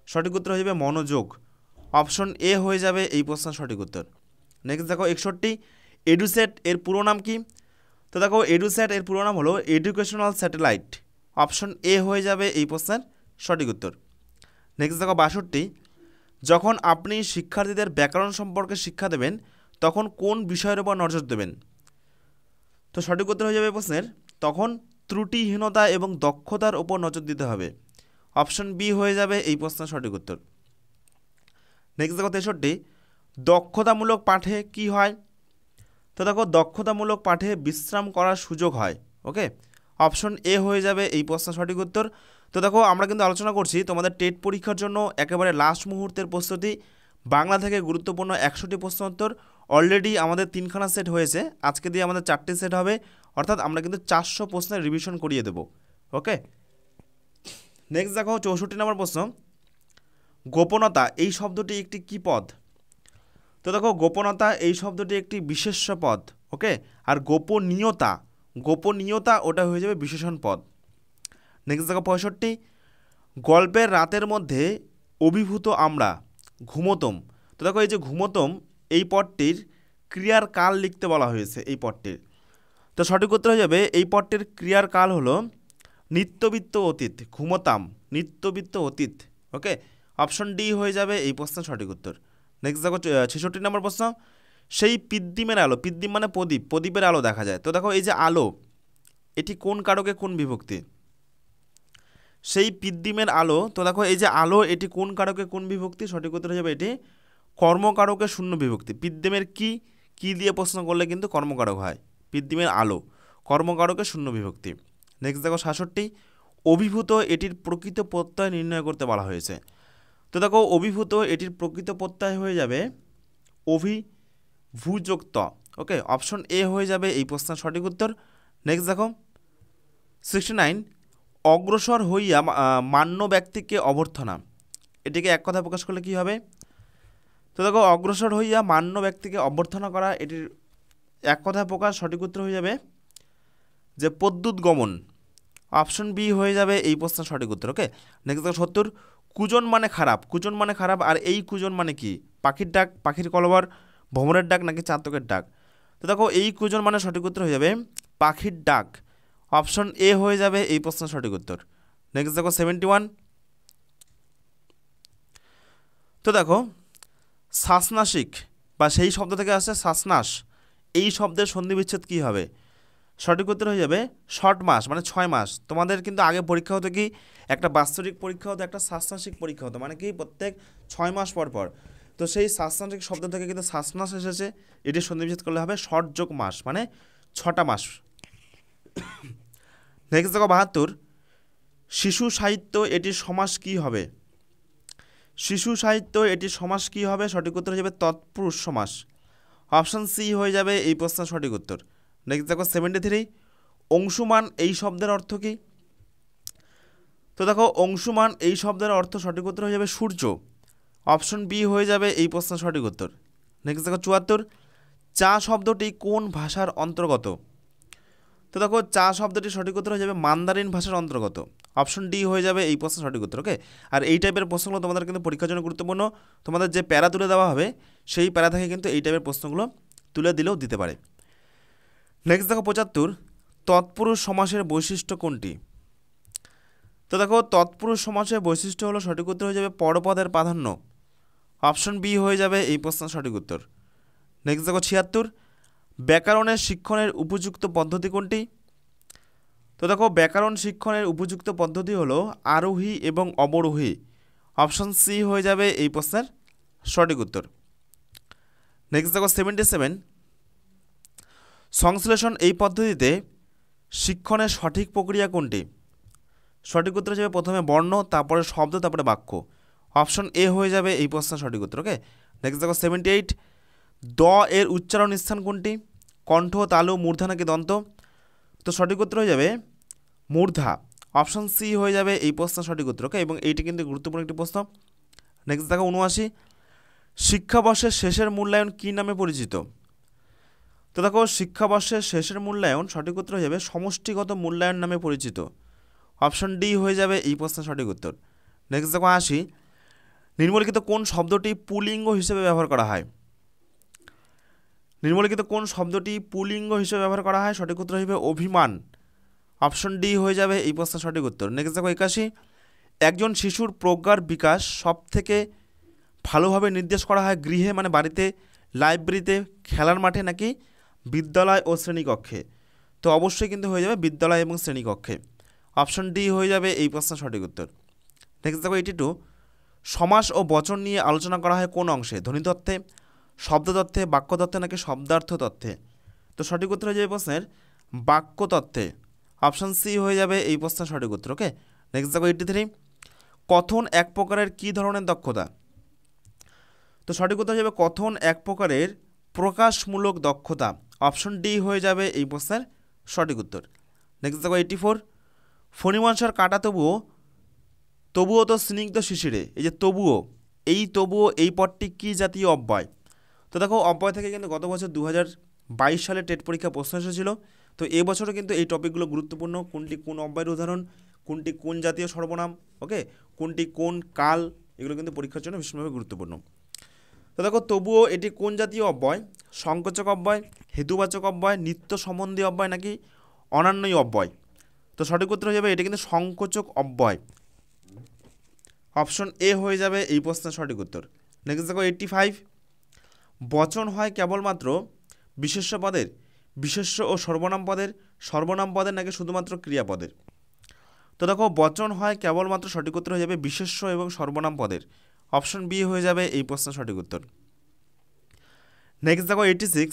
সঠিক উত্তর হয়ে যাবে মনোযোগ। অপশন এ হয়ে যাবে এই প্রশ্নের সঠিক উত্তর। নেক্সট দেখো 61, এডুসেট এর পুরো নাম কি? তো দেখো এডুসেট এর পুরো নাম হলো এডুকেশনাল স্যাটেলাইট। অপশন এ হয়ে যাবে এই প্রশ্নের সঠিক উত্তর। নেক্সট দেখো 62, যখন আপনি শিক্ষার্থীদের ব্যাকরণ সম্পর্কে শিক্ষা দেবেন তখন কোন বিষয়ের উপর নজর দেবেন? তো সঠিক উত্তর হয়ে যাবে প্রশ্নের তখন ত্রুটিহীনতা এবং দক্ষতার উপর নজর দিতে হবে। অপশন বি হয়ে যাবে এই প্রশ্নের সঠিক উত্তর। নেক্সট দেখো 63, দক্ষতামূলক পাঠে কি হয়? তো দেখো দক্ষতামূলক পাঠে বিশ্রাম করার সুযোগ হয়। ওকে, অপশন এ হয়ে যাবে এই প্রশ্নের সঠিক উত্তর। তো দেখো আমরা কিন্তু আলোচনা করছি তোমাদের টেট পরীক্ষার জন্য একেবারে লাস্ট মুহূর্তের প্রস্তুতি। বাংলা থেকে গুরুত্বপূর্ণ 100টি প্রশ্ন উত্তর অলরেডি আমাদের 3খানা সেট হয়েছে, আজকে দিয়ে আমাদের 4টি সেট হবে, অর্থাৎ আমরা কিন্তু 400 প্রশ্নের রিভিশন করিয়ে দেবো। ওকে, নেক্সট দেখো 64 নম্বর প্রশ্ন, গোপনতা এই শব্দটি একটি কী পদ? তো দেখো গোপনতা এই শব্দটি একটি বিশেষ্য পদ। ওকে, আর গোপনীয়তা, গোপনীয়তা ওটা হয়ে যাবে বিশেষণ পদ। নেক্সট দেখো 65, গল্পের রাতের মধ্যে অভিভূত আমরা ঘুমোতম। তো দেখো এই যে ঘুমোতম এই পদটির ক্রিয়ার কাল লিখতে বলা হয়েছে এই পদটির। তো সঠিক উত্তর হয়ে যাবে এই পদটির ক্রিয়ার কাল হলো নিত্যবৃত্ত অতীত। ঘুমোতাম, নিত্যবৃত্ত অতীত। ওকে, অপশন ডি হয়ে যাবে এই প্রশ্নের সঠিক উত্তর। নেক্সট দেখো 66 নম্বর প্রশ্ন, সেই পিদ্দিমের আলো, পিদ্দিম মানে প্রদীপ, প্রদীপের আলো দেখা যায়। তো দেখো এই যে আলো এটি কোন কারকে কোন বিভক্তি? সেই পিদ্দিমের আলো, তো দেখো এই যে আলো এটি কোন কারকে কোন বিভক্তি? সঠিক উত্তর হয়ে যাবে এটি কর্মকারকে শূন্য বিভক্তি। পিদ্দিমের কি কি দিয়ে প্রশ্ন করলে কিন্তু কর্মকারক হয়। পিদ্দিমের আলো কর্মকারকে শূন্য বিভক্তি। নেক্সট দেখো 67, অভিভূত এটির প্রকৃত প্রত্যয় নির্ণয় করতে বলা হয়েছে। তো দেখো অভিভূত এটির প্রকৃত প্রত্যয় হয়ে যাবে অভিভূযুক্ত। ওকে, অপশন এ হয়ে যাবে এই প্রশ্নের সঠিক উত্তর। নেক্সট দেখো 69, অগ্রসর হইয়া মান্য ব্যক্তিকে অভ্যর্থনা, এটিকে এক কথা প্রকাশ করলে কি হবে? তো দেখো অগ্রসর হইয়া মান্য ব্যক্তিকে অভ্যর্থনা করা, এটির এক কথায় প্রকাশ সঠিক উত্তর হয়ে যাবে যে প্রদ্যুৎ গমন। অপশন বি হয়ে যাবে এই প্রশ্নের সঠিক উত্তর। ওকে, নেক্সট দেখো 70, কুজন মানে খারাপ, কুজন মানে খারাপ, আর এই কুজন মানে কি? পাখির ডাক, পাখির কলবর, ভ্রমরের ডাক, নাকি চাতকের ডাক? তো দেখো এই কুজন মানে সঠিক উত্তর হয়ে যাবে পাখির ডাক। অপশন এ হয়ে যাবে এই প্রশ্নের সঠিক উত্তর। নেক্সট দেখো 71, তো দেখো শ্বাসনাসিক বা সেই শব্দ থেকে আসছে শ্বাসনাস, এই শব্দের সন্ধিবিচ্ছেদ কী হবে? সঠিক উত্তর হয়ে যাবে শর্ট মাস মানে 6 মাস। তোমাদের কিন্তু আগে পরীক্ষা হতো কি, একটা বাৎসরিক পরীক্ষা হতো, একটা শ্বাসনাসিক পরীক্ষা হতো, মানে কি প্রত্যেক 6 মাস পর পর। তো সেই শ্বাসনাসিক শব্দ থেকে কিন্তু শ্বাসনাস এসেছে, এটি সন্ধিবিচ্ছেদ করলে হবে শর্ট যোগ মাস মানে 6টা মাস। নেক্সট দেখো 72, শিশু সাহিত্য এটির সমাস কী হবে? শিশু সাহিত্য এটির সমাস কী হবে? সঠিক উত্তর হয়ে যাবে তৎপুরুষ সমাস। অপশান সি হয়ে যাবে এই প্রশ্নের সঠিক উত্তর। নেক্সট দেখো 73, অংশুমান এই শব্দের অর্থ কী? তো দেখো অংশুমান এই শব্দের অর্থ সঠিক উত্তর হয়ে যাবে সূর্য। অপশন বি হয়ে যাবে এই প্রশ্নের সঠিক উত্তর। নেক্সট দেখো 74, চা শব্দটি কোন ভাষার অন্তর্গত? তো দেখো চা শব্দটি সঠিক উত্তর হয়ে যাবে মান্দারিন ভাষার অন্তর্গত। অপশন ডি হয়ে যাবে এই প্রশ্নের সঠিক উত্তর। ওকে, আর এই টাইপের প্রশ্নগুলো তোমাদের কিন্তু পরীক্ষার জন্য গুরুত্বপূর্ণ। তোমাদের যে প্যারা তুলে দেওয়া হবে সেই প্যারা থেকে কিন্তু এই টাইপের প্রশ্নগুলো তুলে দিলেও দিতে পারে। নেক্সট দেখো 75, তৎপুরুষ সমাসের বৈশিষ্ট্য কোনটি? তো তো দেখো তৎপুরুষ সমাসের বৈশিষ্ট্য হলো সঠিক উত্তর হয়ে যাবে পরপদের প্রাধান্য। অপশন বি হয়ে যাবে এই প্রশ্নের সঠিক উত্তর। নেক্সট দেখো 76, ব্যাকরণের শিক্ষণের উপযুক্ত পদ্ধতি কোনটি? তো দেখো ব্যাকরণ শিক্ষণের উপযুক্ত পদ্ধতি হলো আরোহী এবং অবরোহী। অপশন সি হয়ে যাবে এই প্রশ্নের সঠিক উত্তর। নেক্সট দেখো 77, সংশ্লেষণ এই পদ্ধতিতে শিক্ষণের সঠিক প্রক্রিয়া কোনটি? সঠিক উত্তর হয়ে যাবে প্রথমে বর্ণ, তারপরে শব্দ, তারপরে বাক্য। অপশন এ হয়ে যাবে এই প্রশ্নের সঠিক উত্তর। ওকে, নেক্সট দেখো 78, দ এর উচ্চারণ স্থান কোনটি? কণ্ঠ, তালু, মূর্ধা নাকি দন্ত? তো সঠিক উত্তর হয়ে যাবে মূর্ধা। অপশন সি হয়ে যাবে এই প্রশ্নের সঠিক উত্তর। ওকে, এবং এইটি কিন্তু গুরুত্বপূর্ণ একটি প্রশ্ন। নেক্সট দেখো 79, শিক্ষাবর্ষের শেষের মূল্যায়ন কী নামে পরিচিত? তো দেখো শিক্ষাবর্ষের শেষের মূল্যায়ন সঠিক উত্তর হয়ে যাবে সমষ্টিগত মূল্যায়ন নামে পরিচিত। অপশন ডি হয়ে যাবে এই প্রশ্নের সঠিক উত্তর। নেক্সট দেখো 80, নিম্নলিখিত কোন শব্দটি পুলিঙ্গ হিসেবে ব্যবহার করা হয়? নিম্নলিখিত কোন শব্দটি পুলিঙ্গ হিসেবে ব্যবহার করা হয়? সঠিক উত্তর হবে অভিমান। অপশন ডি হয়ে যাবে এই প্রশ্নের সঠিক উত্তর। নেক্সট দেখো 81, একজন শিশুর প্রজ্ঞার বিকাশ সব থেকে ভালোভাবে নির্দেশ করা হয় গৃহে মানে বাড়িতে, লাইব্রেরিতে, খেলার মাঠে নাকি বিদ্যালয় ও শ্রেণীকক্ষে? তো অবশ্যই কিন্তু হয়ে যাবে বিদ্যালয় এবং শ্রেণীকক্ষে। অপশন ডি হয়ে যাবে এই প্রশ্নের সঠিক উত্তর। নেক্সট দেখো 82, সমাস ও বচন নিয়ে আলোচনা করা হয় কোন অংশে? ধ্বনিতত্ত্বে, শব্দতত্ত্বে, বাক্যতত্ত্বে নাকি শব্দার্থ তত্ত্বে? তো সঠিক উত্তর হয়ে যাবে প্রশ্নের বাক্যতত্ত্বে। অপশন সি হয়ে যাবে এই প্রশ্নের সঠিক উত্তর। ওকে, নেক্সট দেখো 83, কথন এক প্রকারের কী ধরনের দক্ষতা? তো সঠিক উত্তর হয়ে যাবে কথন এক প্রকারের প্রকাশমূলক দক্ষতা। অপশন ডি হয়ে যাবে এই প্রশ্নের সঠিক উত্তর। নেক্সট দেখো 84, ফণিমনসার কাটা তবুও তো স্নিগ্ধ শিশিরে, এই যে তবুও এই পদটি কী জাতীয় অব্যয়? তো দেখো অব্যয় থেকে কিন্তু গত বছর 2022 সালে টেট পরীক্ষা প্রশ্ন এসেছিল। তো এবছরও কিন্তু এই টপিকগুলো গুরুত্বপূর্ণ, কোনটি কোন অব্যয়ের উদাহরণ, কোনটি কোন জাতীয় সর্বনাম, ওকে, কোনটি কোন কাল, এগুলো কিন্তু পরীক্ষার জন্য ভীষণভাবে গুরুত্বপূর্ণ। তো দেখো তবুও এটি কোন জাতীয় অব্যয়? সংকোচক অব্যয়, হেতুবাচক অব্যয়, নিত্য সম্বন্ধী অব্যয় নাকি অনান্যই অব্যয়? তো সঠিক উত্তর হয়ে যাবে এটা কিন্তু সংকোচক অব্যয়। অপশন এ হয়ে যাবে এই প্রশ্নের সঠিক উত্তর। নেক্সট দেখো 85, বচন হয় কেবলমাত্র বিশেষ্য পদের, বিশেষ্য ও সর্বনাম পদের নাকি শুধুমাত্র ক্রিয়াপদের? তো দেখো বচন হয় কেবলমাত্র সঠিক উত্তর হয়ে যাবে বিশেষ্য এবং সর্বনাম পদের। অপশন বি হয়ে যাবে এই প্রশ্নের সঠিক উত্তর। নেক্সট দেখো 86,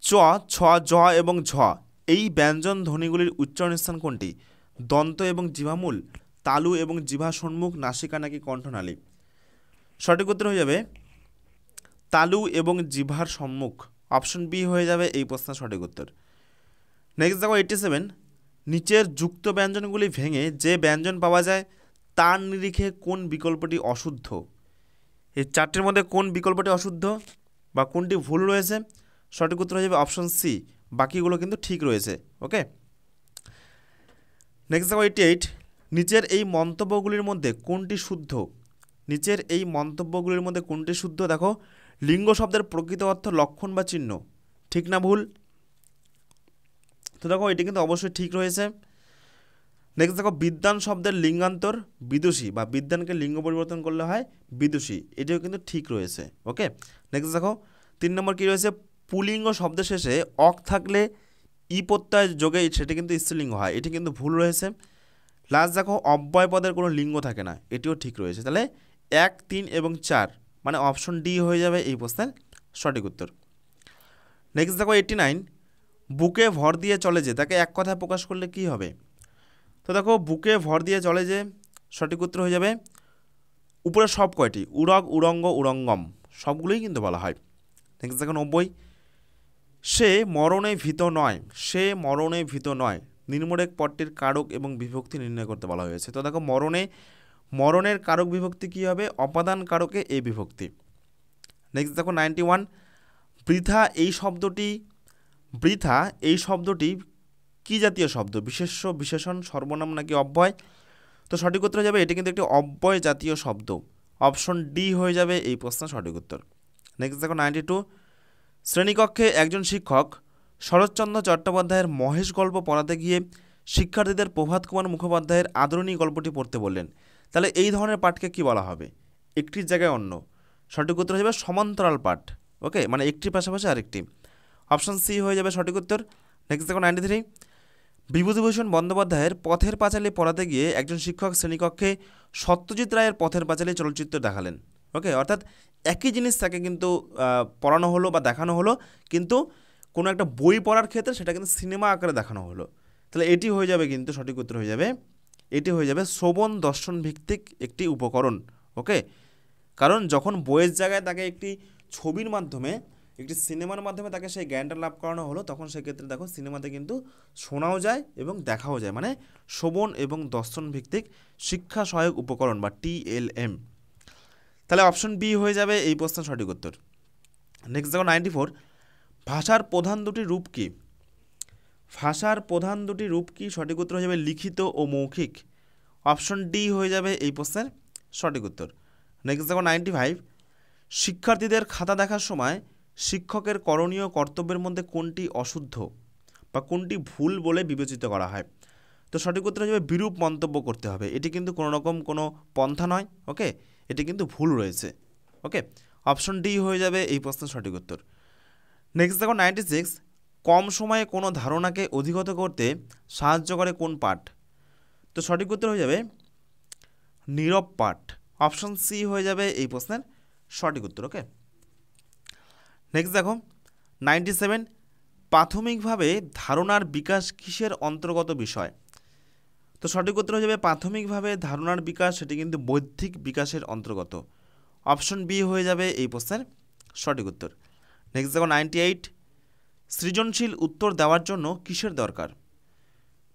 চ, ছ, জ এবং ঝ এই ব্যঞ্জন ধ্বনিগুলির উচ্চারণ স্থান কোনটি? দন্ত এবং জিভামূল, তালু এবং জিভা সম্মুখ, নাসিকা নাকি কণ্ঠনালী? সঠিক উত্তর হয়ে যাবে তালু এবং জিভার সম্মুখ। অপশন বি হয়ে যাবে এই প্রশ্নের সঠিক উত্তর। নেক্সট দেখো 87, নিচের যুক্ত ব্যঞ্জনগুলি ভেঙে যে ব্যঞ্জন পাওয়া যায় তার নিরিখে কোন বিকল্পটি অশুদ্ধ? এই চারটির মধ্যে কোন বিকল্পটি অশুদ্ধ বা কোনটি ভুল রয়েছে? সঠিক উত্তর হয়ে যাবে অপশন সি, বাকিগুলো কিন্তু ঠিক রয়েছে। ওকে, নেক্সট দেখো 88, নিচের এই মন্তব্যগুলির মধ্যে কোনটি শুদ্ধ? নিচের এই মন্তব্যগুলির মধ্যে কোনটি শুদ্ধ? দেখো লিঙ্গ শব্দের প্রকৃত অর্থ লক্ষণ বা চিহ্ন, ঠিক না ভুল? তো দেখো এটি কিন্তু অবশ্যই ঠিক রয়েছে। নেক্সট দেখো বিদ্বান শব্দের লিঙ্গান্তর বিদুষী বা বিদ্বানকে লিঙ্গ পরিবর্তন করলে হয় বিদুষী, এটিও কিন্তু ঠিক রয়েছে। ওকে, নেক্সট দেখো 3 নম্বর কী রয়েছে? পুলিঙ্গ শব্দের শেষে অক থাকলে ই প্রত্যয় যোগে সেটি কিন্তু স্ত্রীলিঙ্গ হয়, এটি কিন্তু ভুল রয়েছে। লাস্ট দেখো অব্যয় পদের কোনো লিঙ্গ থাকে না, এটিও ঠিক রয়েছে। তাহলে 1, 3 এবং 4 মানে অপশন ডি হয়ে যাবে এই প্রশ্নের সঠিক উত্তর। নেক্সট দেখো 89, বুকে ভর দিয়ে চলে যে তাকে এক কথায় প্রকাশ করলে কি হবে? তো দেখো বুকে ভর দিয়ে চলে যে সঠিক উত্তর হয়ে যাবে উপরে সব কয়টি, উরগ, উরঙ্গ, উরঙ্গম সবগুলোই কিন্তু বলা হয়। নেক্সট দেখো 90, সে মরণে ভীত নয় নিম্নরেখ পদটির কারক এবং বিভক্তি নির্ণয় করতে বলা হয়েছে। তো দেখো মরণের কারক বিভক্তি কী হবে? অপাদান কারকে এ বিভক্তি। নেক্সট দেখো 91, বৃথা এই শব্দটি কী জাতীয় শব্দ? বিশেষ্য, বিশেষণ, সর্বনাম নাকি অব্যয়? তো সঠিক উত্তর হয়ে যাবে এটি কিন্তু একটি অব্যয় জাতীয় শব্দ। অপশন ডি হয়ে যাবে এই প্রশ্নের সঠিক উত্তর। নেক্সট দেখো 92, শ্রেণীকক্ষে একজন শিক্ষক শরৎচন্দ্র চট্টোপাধ্যায়ের মহেশ গল্প পড়াতে গিয়ে শিক্ষার্থীদের প্রভাত কুমার মুখোপাধ্যায়ের আদরণী গল্পটি পড়তে বললেন। তাহলে এই ধরনের পাঠকে কি বলা হবে? একটির জায়গায় অন্য। সঠিক উত্তর হয়ে যাবে সমান্তরাল পাঠ। ওকে, মানে একটির পাশাপাশি আরেকটি। অপশান সি হয়ে যাবে সঠিক উত্তর। নেক্সট দেখো 93, বিভূতিভূষণ বন্দ্যোপাধ্যায়ের পথের পাঁচালী পড়াতে গিয়ে একজন শিক্ষক শ্রেণীকক্ষে সত্যজিৎ রায়ের পথের পাঁচালী চলচ্চিত্র দেখালেন। ওকে, অর্থাৎ একই জিনিস তাকে কিন্তু পড়ানো হলো বা দেখানো হলো, কিন্তু কোনো একটা বই পড়ার ক্ষেত্রে সেটা কিন্তু সিনেমা আকারে দেখানো হলো। তাহলে এটি হয়ে যাবে কিন্তু সঠিক উত্তর হয়ে যাবে, এটি হয়ে যাবে শ্রবণ দর্শন ভিত্তিক একটি উপকরণ। ওকে, কারণ যখন বইয়ের জায়গায় তাকে একটি ছবির মাধ্যমে, একটি সিনেমার মাধ্যমে তাকে সেই জ্ঞানটা লাভ করানো হলো, তখন সেক্ষেত্রে দেখো সিনেমাতে কিন্তু শোনাও যায় এবং দেখাও যায়, মানে শ্রবণ এবং দর্শন ভিত্তিক শিক্ষা সহায়ক উপকরণ বা TLM। তাহলে অপশন বি হয়ে যাবে এই প্রশ্নের সঠিক উত্তর। নেক্সট দেখো 94, ভাষার প্রধান দুটি রূপ কি? ভাষার প্রধান দুটি রূপ কি? সঠিক উত্তর হয়ে যাবে লিখিত ও মৌখিক। অপশন ডি হয়ে যাবে এই প্রশ্নের সঠিক উত্তর। নেক্সট দেখো 95, শিক্ষার্থীদের খাতা দেখার সময় শিক্ষকের করণীয় কর্তব্যের মধ্যে কোনটি অশুদ্ধ বা কোনটি ভুল বলে বিবেচিত করা হয়? তো সঠিক উত্তর হয়ে যাবে বিরূপ মন্তব্য করতে হবে। এটি কিন্তু কোনো রকম কোনো পন্থা নয়। ওকে, এটি কিন্তু ভুল রয়েছে। ওকে, অপশন ডি হয়ে যাবে এই প্রশ্নের সঠিক উত্তর। নেক্সট দেখো 96, কম সময়ে কোনো ধারণাকে অধিগত করতে সাহায্য করে কোন পাঠ? তো সঠিক উত্তর হয়ে যাবে নীরব পাঠ। অপশন সি হয়ে যাবে এই প্রশ্নের সঠিক উত্তর। ওকে, নেক্সট দেখো 97, প্রাথমিকভাবে ধারণার বিকাশ কিসের অন্তর্গত বিষয়? তো সঠিক উত্তর হয়ে যাবে প্রাথমিকভাবে ধারণার বিকাশ, সেটি কিন্তু বৌদ্ধিক বিকাশের অন্তর্গত। অপশন বি হয়ে যাবে এই প্রশ্নের সঠিক উত্তর। নেক্সট দেখো 98, সৃজনশীল উত্তর দেওয়ার জন্য কিসের দরকার?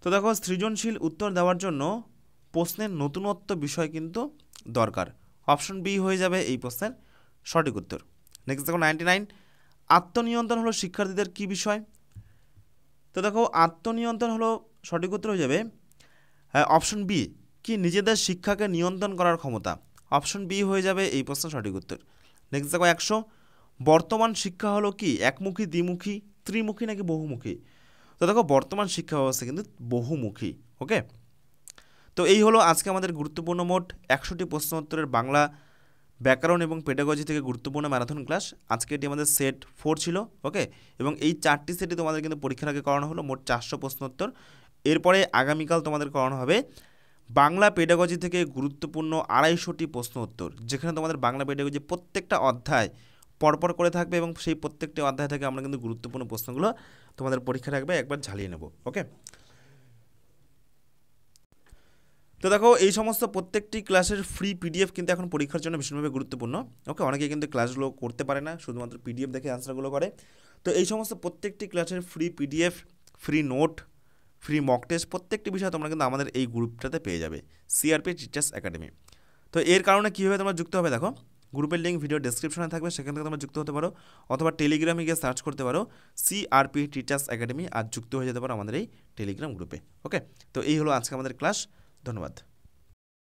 তো দেখো সৃজনশীল উত্তর দেওয়ার জন্য প্রশ্নের নতুনত্ব বিষয় কিন্তু দরকার। অপশন বি হয়ে যাবে এই প্রশ্নের সঠিক উত্তর। নেক্সট দেখো 99, আত্মনিয়ন্ত্রণ হলো শিক্ষার্থীদের কি বিষয়? তো দেখো আত্মনিয়ন্ত্রণ হলো সঠিক উত্তর হয়ে যাবে অপশন বি, কি নিজেদের শিক্ষাকে নিয়ন্ত্রণ করার ক্ষমতা। অপশন বি হয়ে যাবে এই প্রশ্নের সঠিক উত্তর। নেক্সট দেখো 100, বর্তমান শিক্ষা হলো কি একমুখী, দ্বিমুখী, ত্রিমুখী নাকি বহুমুখী? তো দেখো বর্তমান শিক্ষা ব্যবস্থা কিন্তু বহুমুখী। ওকে, তো এই হলো আজকে আমাদের গুরুত্বপূর্ণ মোট 100টি প্রশ্ন উত্তরের বাংলা, ব্যাকরণ এবং পেডাগজি থেকে গুরুত্বপূর্ণ ম্যারাথন ক্লাস। আজকে এটি আমাদের সেট 4 ছিল। ওকে, এবং এই 4টি সেটই তোমাদের কিন্তু পরীক্ষার আগে করানো হলো, মোট 400 প্রশ্ন উত্তর। এরপরে আগামীকাল তোমাদের করানো হবে বাংলা পেডাগজি থেকে গুরুত্বপূর্ণ 250টি প্রশ্ন উত্তর, যেখানে তোমাদের বাংলা পেডাগজি প্রত্যেকটা অধ্যায় পরপর করে থাকবে এবং সেই প্রত্যেকটি অধ্যায় থেকে আমরা কিন্তু গুরুত্বপূর্ণ প্রশ্নগুলো তোমাদের পরীক্ষা রাখবে, একবার ঝালিয়ে নেব। ওকে, তো দেখো এই সমস্ত প্রত্যেকটি ক্লাসের ফ্রি PDF কিন্তু এখন পরীক্ষার জন্য ভীষণভাবে গুরুত্বপূর্ণ। ওকে, অনেকে কিন্তু ক্লাসগুলো করতে পারে না, শুধুমাত্র PDF দেখে আনসারগুলো করে। তো এই সমস্ত প্রত্যেকটি ক্লাসের free PDF, free note, free mock test প্রত্যেকটি বিষয় তোমরা কিন্তু আমাদের এই গ্রুপটাতে পেয়ে যাবে, CRP টিচার্স একাডেমি। তো এর কারণে কীভাবে তোমরা যুক্ত হবে দেখো, গ্রুপের লিঙ্ক ভিডিও ডেসক্রিপশনে থাকবে, সেখান থেকে তোমরা যুক্ত হতে পারো, অথবা টেলিগ্রামে গিয়ে সার্চ করতে পারো CRP টিচার্স একাডেমি, আর যুক্ত হয়ে যেতে পারো আমাদের এই টেলিগ্রাম গ্রুপে। ওকে, তো এই হলো আজকে আমাদের ক্লাস। ধন্যবাদ।